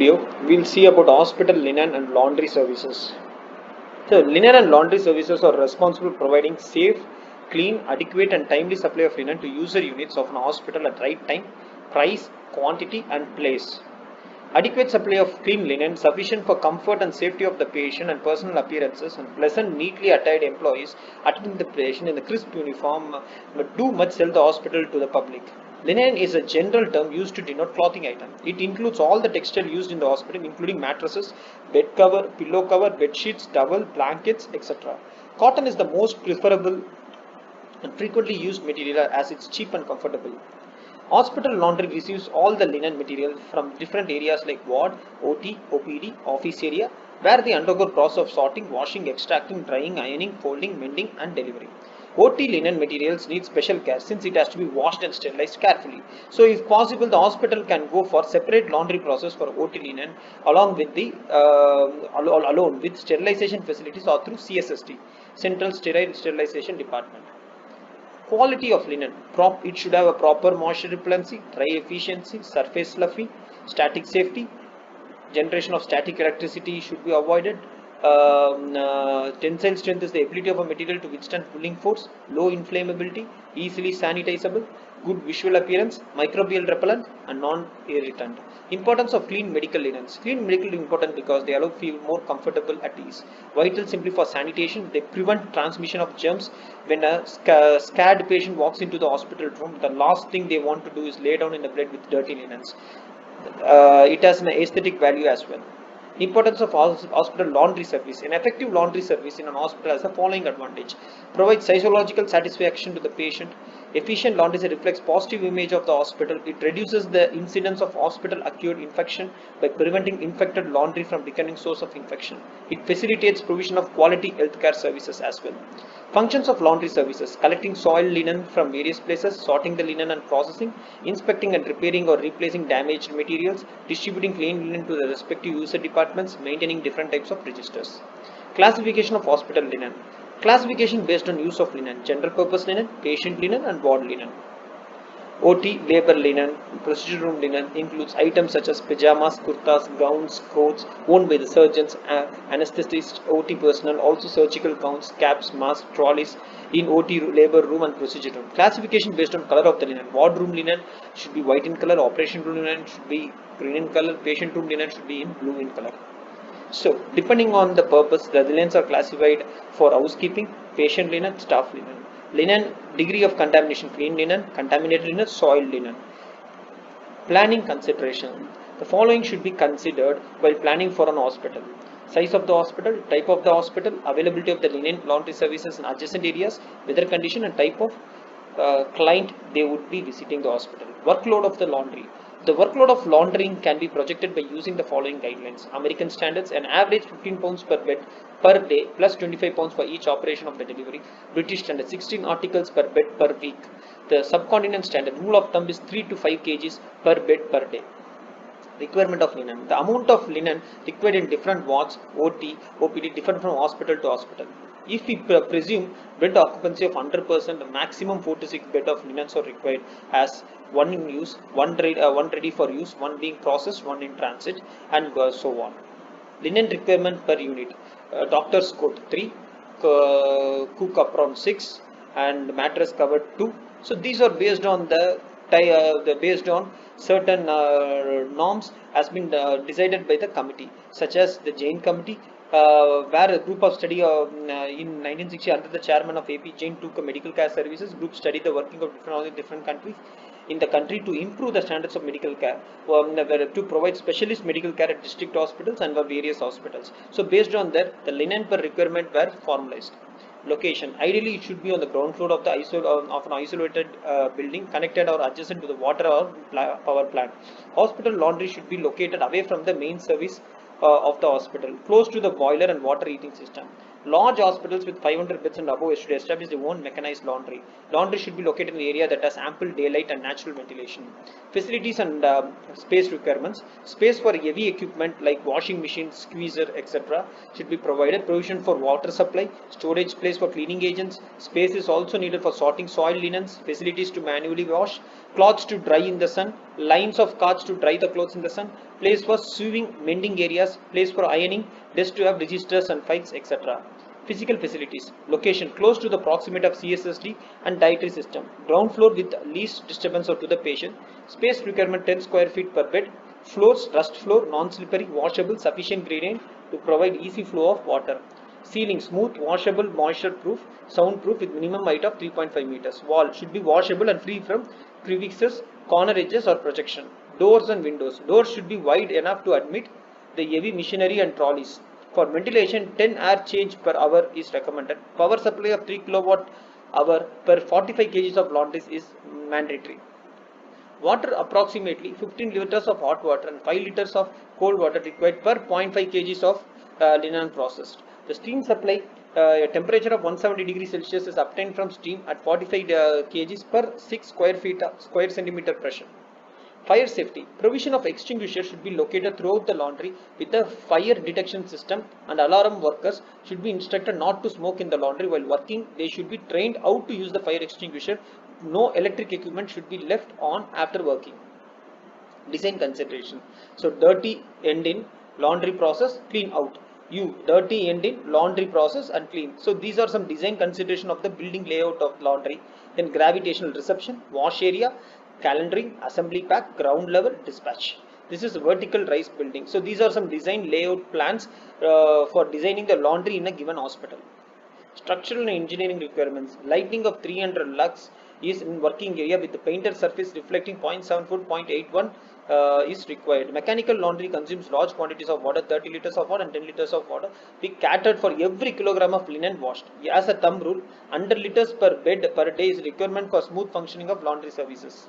Video, we'll see about hospital linen and laundry services. So, linen and laundry services are responsible for providing safe, clean, adequate, and timely supply of linen to user units of an hospital at right time, price, quantity, and place. Adequate supply of clean linen, sufficient for comfort and safety of the patient and personal appearances, and pleasant, neatly attired employees attending the patient in the crisp uniform do much sell the hospital to the public. Linen is a general term used to denote clothing item. It includes all the textile used in the hospital, including mattresses, bed cover, pillow cover, bed sheets, towel, blankets, etc. Cotton is the most preferable and frequently used material as it's cheap and comfortable. Hospital laundry receives all the linen material from different areas like ward, OT, OPD, office area, where they undergo process of sorting, washing, extracting, drying, ironing, folding, mending, and delivery. OT linen materials need special care since it has to be washed and sterilized carefully. So, if possible, the hospital can go for separate laundry process for OT linen along with the alone with sterilization facilities or through CSSD, Central Sterile Sterilization Department. Quality of linen. It should have a proper moisture repellency, dry efficiency, surface fluffy, static safety, generation of static electricity should be avoided. Tensile strength is the ability of a material to withstand pulling force, low inflammability, easily sanitizable, good visual appearance, microbial repellent, and non-irritant. Importance of clean medical linens. Clean medical is important because they allow feel more comfortable at ease. Vital simply for sanitation. They prevent transmission of germs. When a scared patient walks into the hospital room, the last thing they want to do is lay down in the bed with dirty linens. It has an aesthetic value as well. Importance of hospital laundry service. An effective laundry service in an hospital has the following advantage: provides psychological satisfaction to the patient. Efficient laundry reflects positive image of the hospital. It reduces the incidence of hospital acute infection by preventing infected laundry from becoming source of infection. It facilitates provision of quality healthcare services as well. Functions of laundry services: collecting soiled linen from various places, sorting the linen and processing, inspecting and repairing or replacing damaged materials, distributing clean linen to the respective user departments, maintaining different types of registers. Classification of hospital linen. Classification based on use of linen: general purpose linen, patient linen, and ward linen. OT labor linen, procedure room linen includes items such as pajamas, kurtas, gowns, coats worn by the surgeons, anesthetists, OT personnel, also surgical gowns, caps, masks, trolleys in OT labor room and procedure room. Classification based on color of the linen. Wardroom linen should be white in color, operation room linen should be green in color, patient room linen should be in blue in color. So, depending on the purpose, the linens are classified for housekeeping, patient linen, staff linen. Linen, degree of contamination: clean linen, contaminated linen, soiled linen. Planning consideration. The following should be considered while planning for an hospital: size of the hospital, type of the hospital, availability of the linen laundry services in adjacent areas, weather condition, and type of client they would be visiting the hospital. Workload of the laundry. The workload of laundering can be projected by using the following guidelines. American standards: an average 15 pounds per bed per day plus 25 pounds for each operation of the delivery. British standard: 16 articles per bed per week. The subcontinent standard rule of thumb is 3 to 5 kgs per bed per day. Requirement of linen. The amount of linen required in different wards, OT, OPD, different from hospital to hospital. If we presume bed occupancy of 100%, the maximum 4 to 6 bed of linens are required, as one in use, one ready for use, one being processed, one in transit, and so on. Linen requirement per unit. Doctor's coat 3, cook apron 6, and mattress cover 2. So these are based on based on certain norms has been decided by the committee, such as the Jain committee, where a group of study in 1960 under the chairman of AP Jain took a medical care services group studied the working of different countries in the country to improve the standards of medical care, to provide specialist medical care at district hospitals and for various hospitals. So based on that, the linen per requirement were formalized. Location: ideally it should be on the ground floor of the of an isolated building connected or adjacent to the water or power plant. Hospital laundry should be located away from the main service of the hospital, close to the boiler and water heating system. Large hospitals with 500 beds and above should establish their own mechanized laundry. Laundry should be located in an area that has ample daylight and natural ventilation. Facilities and space requirements. Space for heavy equipment like washing machines, squeezer, etc. should be provided. Provision for water supply. Storage place for cleaning agents. Space is also needed for sorting soiled linens. Facilities to manually wash. Cloths to dry in the sun. Lines of carts to dry the clothes in the sun. place for sewing, mending areas, place for ironing, desk to have registers and files, etc. Physical facilities: location close to the proximity of CSSD and dietary system, ground floor with least disturbance to the patient, space requirement 10 square feet per bed, floors rust floor, non-slippery, washable, sufficient gradient to provide easy flow of water, ceiling smooth, washable, moisture proof, soundproof with minimum height of 3.5 meters, wall should be washable and free from crevices, corner edges or projection, doors and windows, doors should be wide enough to admit the heavy machinery and trolleys. For ventilation, 10 air change per hour is recommended. Power supply of 3 kilowatt hour per 45 kgs of laundries is mandatory. Water: approximately 15 liters of hot water and 5 liters of cold water required per 0.5 kgs of linen processed. The steam supply, a temperature of 170 degrees Celsius is obtained from steam at 45 kgs per 6 square centimeter pressure. Fire safety: provision of extinguisher should be located throughout the laundry with a fire detection system, and alarm workers should be instructed not to smoke in the laundry while working. They should be trained how to use the fire extinguisher. No electric equipment should be left on after working. Design consideration: so dirty end in laundry process, clean out. Dirty end in laundry process and clean. So these are some design consideration of the building layout of laundry. Then gravitational reception, wash area, calendaring, assembly pack, ground level, dispatch. This is vertical rise building. So these are some design layout plans for designing the laundry in a given hospital. Structural and engineering requirements: lighting of 300 lux is in working area with the painted surface reflecting 0.7 foot 0.81 is required. Mechanical laundry consumes large quantities of water, 30 liters of water and 10 liters of water be catered for every kilogram of linen washed. As a thumb rule, 100 liters per bed per day is requirement for smooth functioning of laundry services.